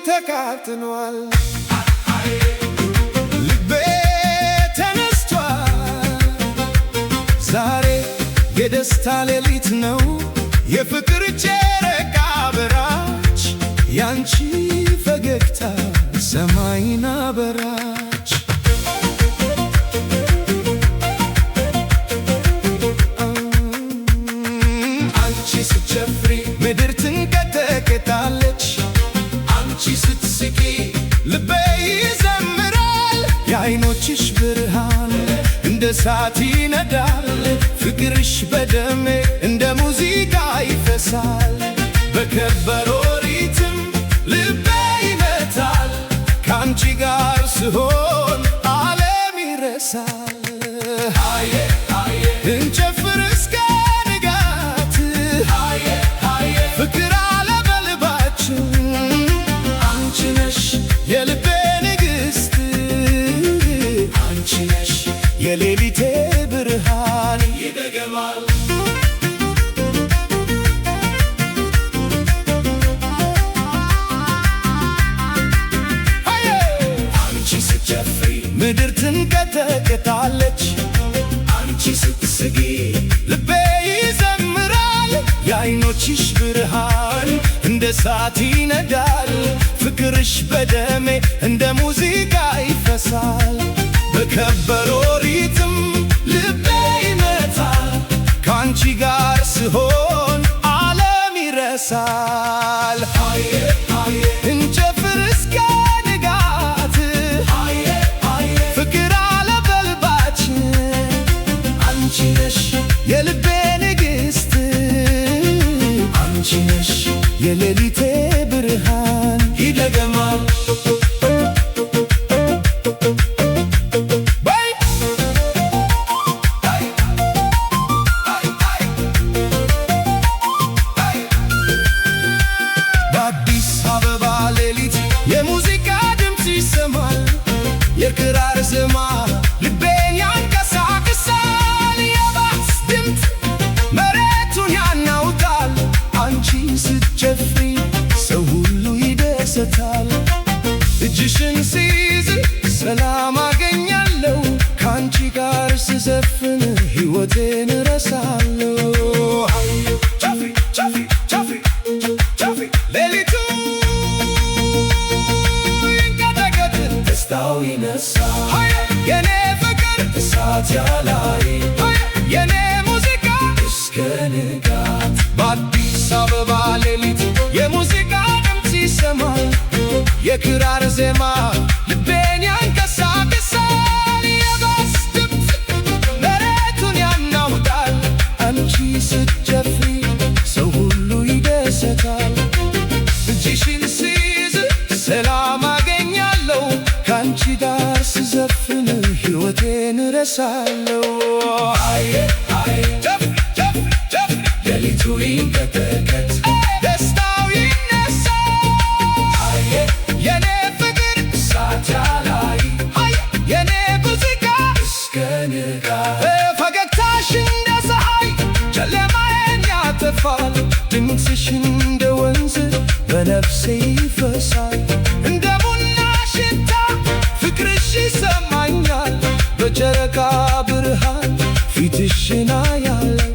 ተቃጥኗል ልቤ ተነስቷል ዛሬ የደስታ ሌሊት ነው የፍቅር ጨረቃ በራች ያንቺ ፈገግታ ሰማይን አበራች አንቺ ስትጨፍሪ ምድር ትንቀጠቀጣለች አንቺ ስትስቂ ልቤ ይዘምራል የዓይኖችሽ ብርሃን እንደ እሳት ይነዳል ፍቅርሽ በደሜ እንደ ሙዚቃ ይፈሳል በከበረው ሪትም ልቤ ይመታል ከአንቺ ጋር ስሆን ዓለም ይረሳል አየ አየ እንጨፍር እስከ ንጋት አየ አየ ፍቅር የልቤ ንግሥት አንቺ ነሽ የሌሊቴ ብርሃን ይደገማል አንቺ ስትጨፍሪ ምድር ትንቀጠቀጣለች አንቺ ስትስቂ ልቤ ይዘምራል የዓይኖችሽ ብርሃን እንደ እሳት ይነዳል ፍቅርሽ በደሜ እንደ ሙዚቃ ይፈሳል በከበረው ሪትም ልቤ ይመታል ከአንቺ ጋር ስሆን ዓለም ይረሳል አየ አየ እንጨፍር እስከ ንጋት አየ አየ ፍቅር አለበልባችን አንቺ ነሽ የልቤ ንግሥት አንቺ ነሽ የሌሊቴ ብርሃን ይደገማል በአዲስ አበባ ሌሊት የሙዚቃ ድምፅ ይሰማል የክራር ዜማ ልቤን ያንቀሳቅሳል የባስ ድምፅ መሬቱን ያናውጣል አንቺ ስትጨፍሪ ሰው ሁሉ ይደሰታል እጅሽን ሲይዝ ሰላም አገኛለሁ ከአንቺ ጋር ስዘፍን ሕይወቴን እረሳለሁ ጨፍሪ ጨፍሪ ጨፍሪ ጨፍሪ ሌሊቱ ይንቀጠቀጥ ደስታው ይነሳል የኔ ፍቅር እሳት ያላይ የኔ ሙዚቃ እስከ ንጋት በአዲስ አበባ ሌሊት የሙዚቃ ድምፅ ይሰማል የክራር ዜማ ልቤን ያንቀሳቅሳል የባስ ድምፅ መሬቱን ያናውጣል አንቺ ስትጨፍሪ ሰው ሁሉ ይደሰታል እጅሽን ስይዝ ሰላም አገኛለሁ ከአንቺ ጋር ስዘፍን ሕይወቴን እረሳለሁ አየ አየ ጨፍሪ ጨፍሪ ጨፍሪ ሌሊቱ ይንቀጠቀጥ ደስታው ይነሳ አየ የኔ ፍቅር እሳት ያላይ አየ የኔ ሙዚቃ እስከ ንጋት ፈገግታሽ እንደ ፀሐይ ጨለማዬን ያጠፋል ድምፅሽ እንደ ወንዝ በነፍሴ ይፈሳል እንደ ቡና ሽታ ፍቅርሽ ይሰማኛል በጨረቃ ብርሃን ፊትሽን አያለሁ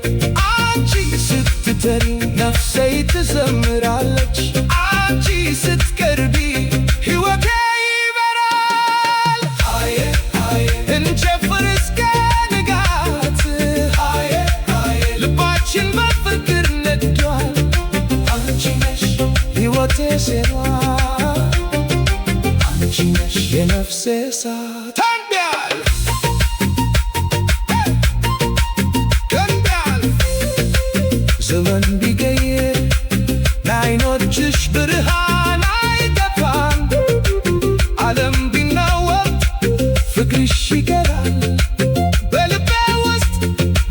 አንቺ ስትተሪ ነፍሴ ትዘምራለች አንቺ ስትቀርቢ ሕይወቴ ይበራል አየ አየ እንጨፍር እስከ ንጋት አየ አየ ልባችን በፍቅር ነዷል አንቺ ነሽ ሕይወቴ ሴራ አንቺ ነሽ የነፍሴ እሳት ታንቢያል ዘመን ቢቀይር ለዓይኖችሽ ብርሃን አይጠፋም ዓለም ቢናወጥ ፍቅርሽ ይቀራል በልቤ ውስጥ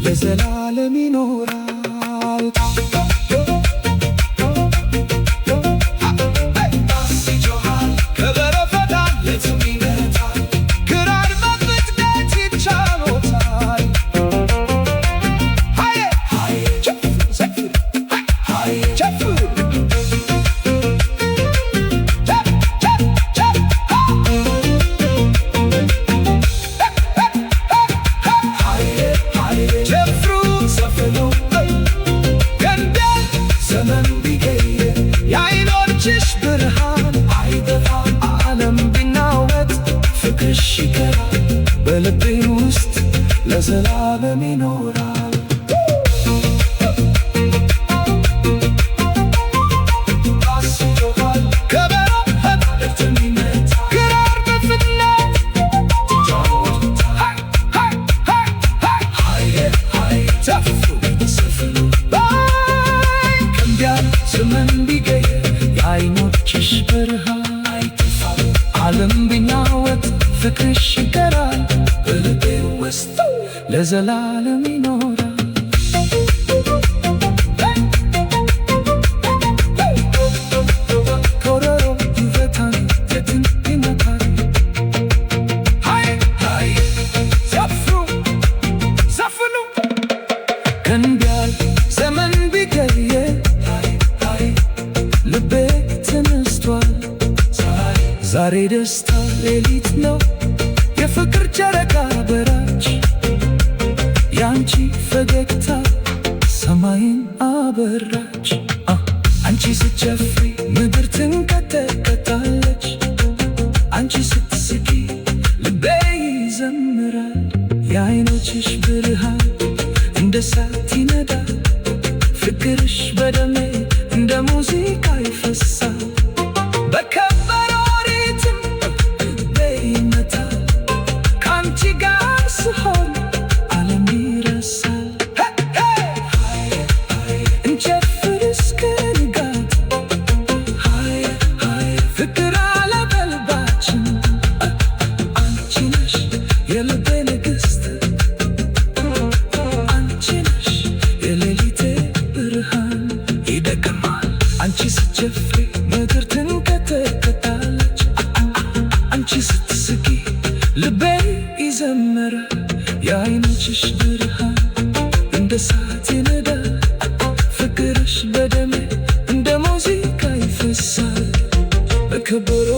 ለዘላለም ይኖራል። ከበሮ ፈታል ሌትም ይመታል ክራር በፍጥነት ይጫወታል። ሃዬ ሃዬ ጨፍሩ ዘፍሩ ሃዬ ጨፍሩ ዘመን ቢቀየር የዓይኖችሽ ብርሃን አይጠፋም። ዓለም ቢናወጥ ፍቅርሽ ይቀራል በልቤ ውስጥ ለዘላለም ይኖራል። ከበሮ ሌትም ይመታል ክራር በፍጥነት ይጫወታል። ሃዬ ሃዬ ጨፍሩ ዘፍሩ ዘመን ቢቀየር የዓይኖችሽ ብርሃን አይጠፋም። ዓለም ቢናወጥ ፍቅርሽ ይቀራል በልቤ ውስጥ ለዘላለም ይኖራል። ከበሮ ይፈታል ሌትም ይመታል ሃዬ ሃዬ ጨፍሩ ዘፍኑ ከእንዲያል ዘመን ቢቀየር ልቤ ተነስቷል። ዛሬ ደስታ ሌሊት ነው የፍቅር ጨረቃ በራች ያንቺ ፈገግታ ሰማይን አበራች። አንቺ ስትጨፍሪ ምድር ትንቀጠቀጣለች። አንቺ ስትስቂ ልቤ ይዘምራል። የዓይኖችሽ ብርሃን እንደ እሳት ይነዳል። ፍቅርሽ በደሜ እንደ ሙዚቃ ይፈሳል። በከበሮ ሪትም ልቤ ይመታል። ከአንቺ ጋር ስሆን ዓለም ይረሳል። እንጨፍር እስከ ንጋት ሃዬ ሃዬ ፍቅር አለ በልባችን። አንቺ ነሽ የልቤ ንግሥት አንቺ ነሽ የሌሊቴ ብርሃን ይደክማል አንቺ ስትጨፍሪ ምድር ትንቀጠቀጣለች። አንቺ ስትስቂ ልቤ ይዘምራል። የዓይኖችሽ ብርሃን እንደ እሳት ይነዳል። ፍቅርሽ በደሜ እንደ ሙዚቃ ይፈሳል። በከበሮ